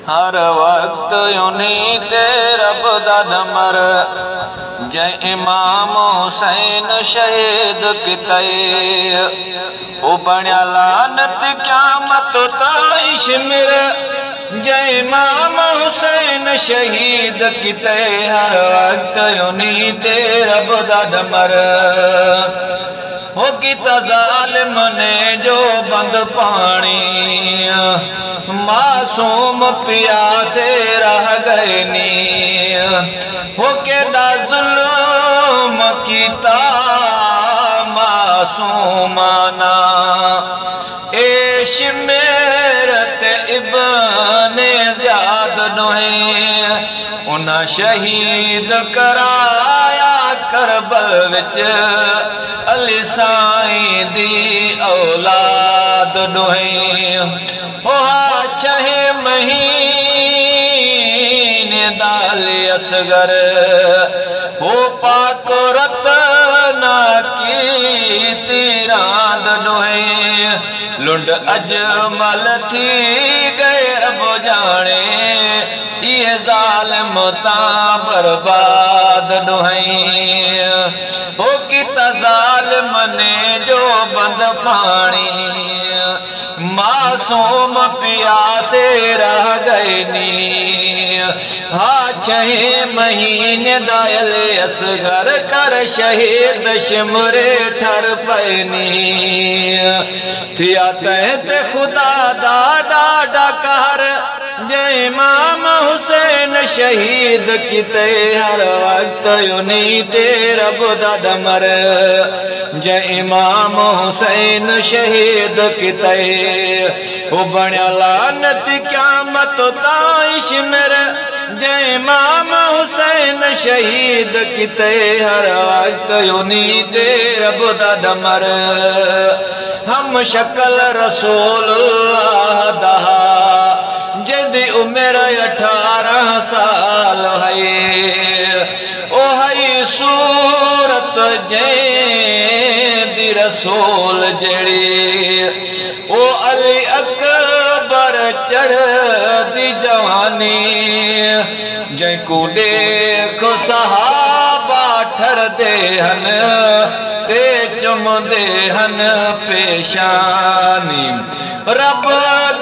हर वक्त उन्हीं ते रब दा डमर जै इमाम हुसैन शहीद कितई ओ बण्या लानत क़यामत ताईं शिमर जै इमाम हुसैन शहीद कितई हर वक्त उन्हीं ते रब दा डमर हो किता ज़ालिम ने जो बंद पानी मासूम प्यासे रह गए नी हो केड़ा जुल्म कीता मासूमाना एश मेरत इब्ने ज़ियाद नोहे उन्हां शहीद कराया करबल विच अली साईं दी औलाद नोहे ओ छहे महीने दाले असगर हो पाक रतना की तीरांद नोहे लुंड अजमल थी गए रब जाने ये ज़ालिम तां बर्बाद नोहे हो किता ज़ालिम ने जो बंद पानी मासूम प्यासे रह गए नी हाँ 6 महीने दायल असगर कर शहीद शिमरे ठर पैनी थिया तहत खुदा दा डाडा कहर जय इमाम हुसैन शहीद किते हर वक्त उन्हीं ते रब दा डमर जय इमाम हुसैन शहीद किते ओ बण्या लानत क़यामत ताईं शिमर जय इमाम हुसैन शहीद किते हर वक्त उन्हीं ते रब दा डमर हम शक्ल रसूलुल्लाह दा जिंदी उम्र 18 साल है ओ है सूरत जैदी रसूल जड़ी ओ अली अकबर चढ़ दी जवानी जै को देखो सहाबा ठर दे हन ते चुम दे हन पेशानी रब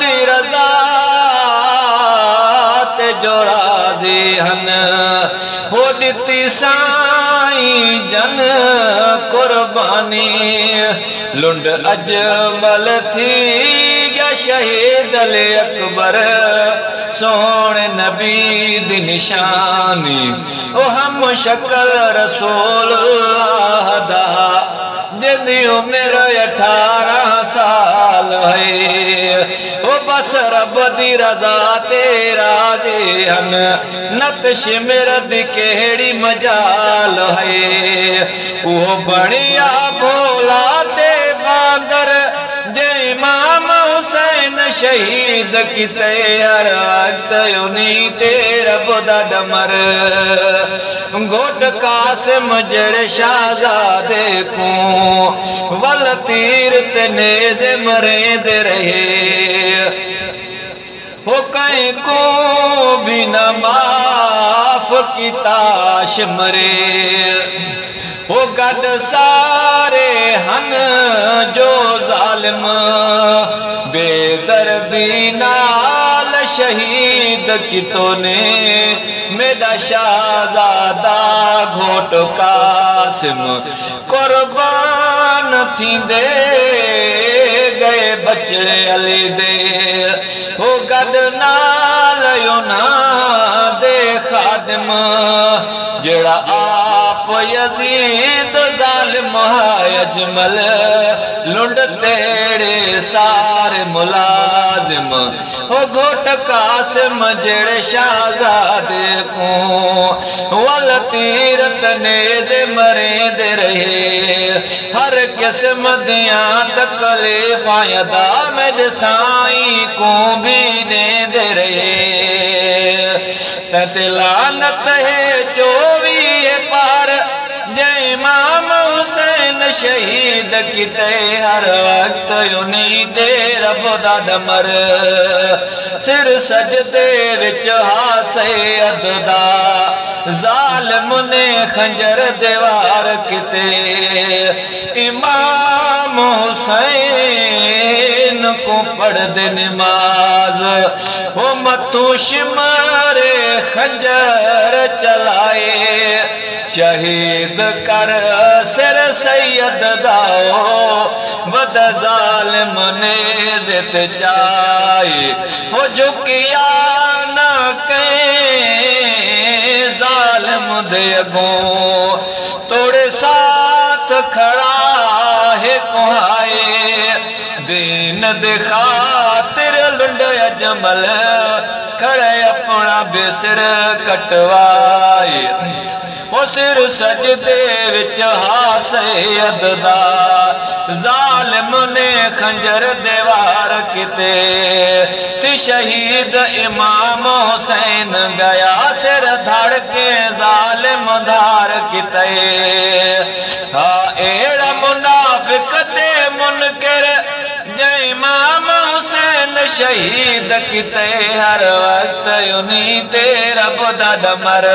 दी रज़ा जो राज़ी हन हो दिती साईं जन कुर्बानी लुंड अजमल थी गया शहीद अली अकबर सोने नबी दी निशानी ओ हम शक्ल रसूलुल्लाह दा जिंदी उम्र 18 साल है ओ बस रब दी रज़ा ते राज़ी हन नत शिमर दी केड़ी मजाल है ओ बणिया भोला ते बांदर जय इमाम हुसैन शहीद किते हर वक्त उन्हीं ते रब दा डमर घोट कासिम जड़े शाहजादे को वल तीर ते नेज़े मरेंदे रहे हो कहीं को भी न माफ किता शिमरे हो गड सारे हन जो ज़ालिम बेदर्दी नाल शहीद कितो ने मेरा शाहजादा घोट कासिम कुर्बान थी दे गए बचड़े अली दे हो गड नाल युना दे खादिम जेड़ा आप यजीद ज़ालिम अजमल लुंड तेड़े सारे मुलाजिम हो घोट कासिम जेड़े शाहजादे को वल तीरत नेज़े मरेंदे रहे हर किस्म दियां तकलीफां अदा मेरे साईं को भी देंदे रहे ते लानत है 24 पार जय इमाम हुसैन शहीद किते हर वक्त उन्हीं दे रब दा डमर सिर सजदे विच हासे अददा जालिम ने खंजर दीवार किते इमाम हुसैन को पढ़ दे नमाज वो मथू शिमारे खंजर चलाए शहीद कर सिर सैयद दाओ बद जालिम ने जित चाहे हो झुकिया न कहीं जालिम दे अगों तोड़े साथ खड़ा है कुहाए दीन दे खातिर लुंड अजमल खड़े अपना बेसिर कटवाए वो सिर सजदे विच हासे अददा जालिम ने खंजर दीवार किते ती शहीद इमाम हुसैन गया सिर धड़ के जालिम धार किते हा एड़ा मुनाफिक ते मुनकिर जय इमाम हुसैन शहीद किते हर वक्त उन्हीं ते रब दा डमर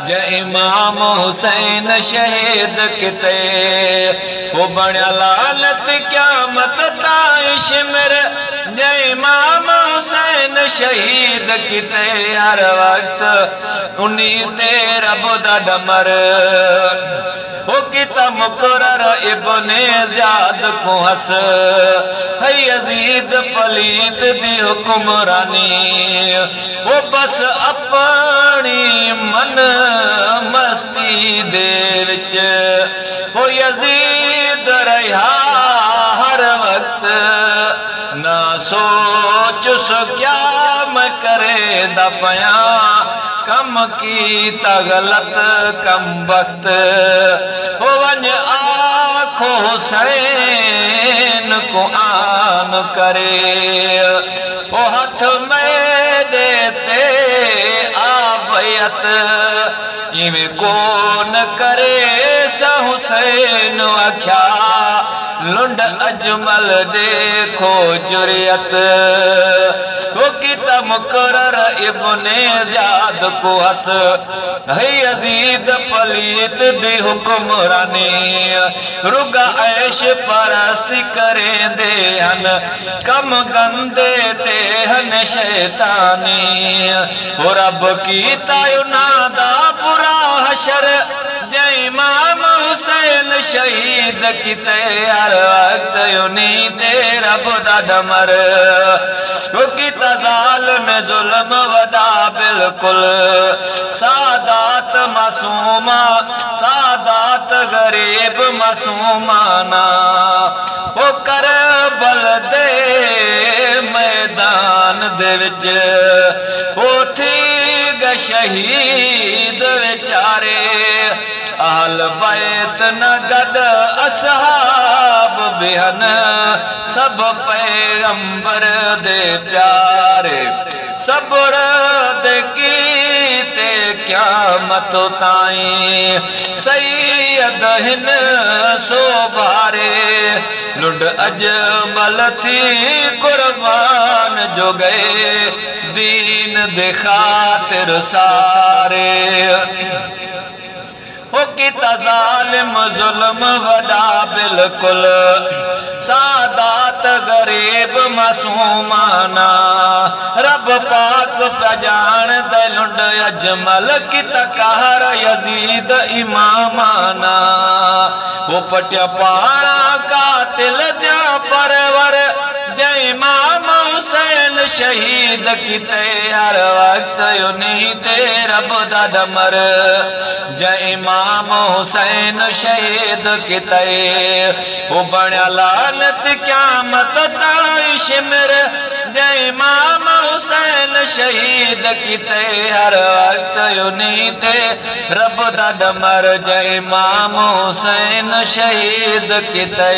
जय इमाम हुसैन शहीद किते वो बणिया लानत क़यामत ताईं शिमर जय इमाम हुसैन शहीद किते हर वक्त उन्हीं ते रब दा डमर वो किता मुकरर इब्ने ज़ियाद को हस है यजीद पलीत दी हुक्मरानी वो बस अपनी मन मस्ती दे विच वो यजीद रहा हर वक्त ना सोच क्या मैं करे दा पया कम कीता गलत कम वक्त हो वन आखो हुसैन को आन करे ओ हथ में देते आबयत इवें कौन करे सा हुसैन आख्या लुंड अजमल देखो जुरियत वो किता मुकरर इब्ने ज़ियाद को हस है यजीद पलीत दी हुक्मरानी रुगा ऐश परस्ती करे दे हन कम गंदे ते हन शैतानी वो रब कीता युनादा बुरा हशर जय इमाम हुसैन शहीद किते हर वक्त उन्हीं ते रब दा डमर वो किता जालिम जुल्म वदा बिल्कुल सादात मासूमा सादात गरीब मासूमाना वो करबल दे मैदान दे विच वो थी ग शहीद बेचारे अहल बैत न गड असहाब बिहन सब पैगंबर दे प्यारे सब्र दे कीते क़यामत ताईं सैयद हिन सो बारे लुंड अजमल थी कुर्बान जो गए दीन दे खातिर सारे हो किता जालिम जुल्म वड़ा बिल्कुल सादात गरीब मासूमाना रब पाक पजान दे लुंड अजमल किता कहर यजीद इमामाना वो पटिया पारा कातिल जा परवर जय इमाम हुसैन शहीद किते हर वक्त उन्हीं ते रब दा डमर जय इमाम हुसैन शहीद किते वो बणिया लानत क़यामत ताईं शिमर जय इमाम हुसैन शहीद किते हर वक्त उन्हीं ते रब दा डमर जय इमाम हुसैन शहीद किते।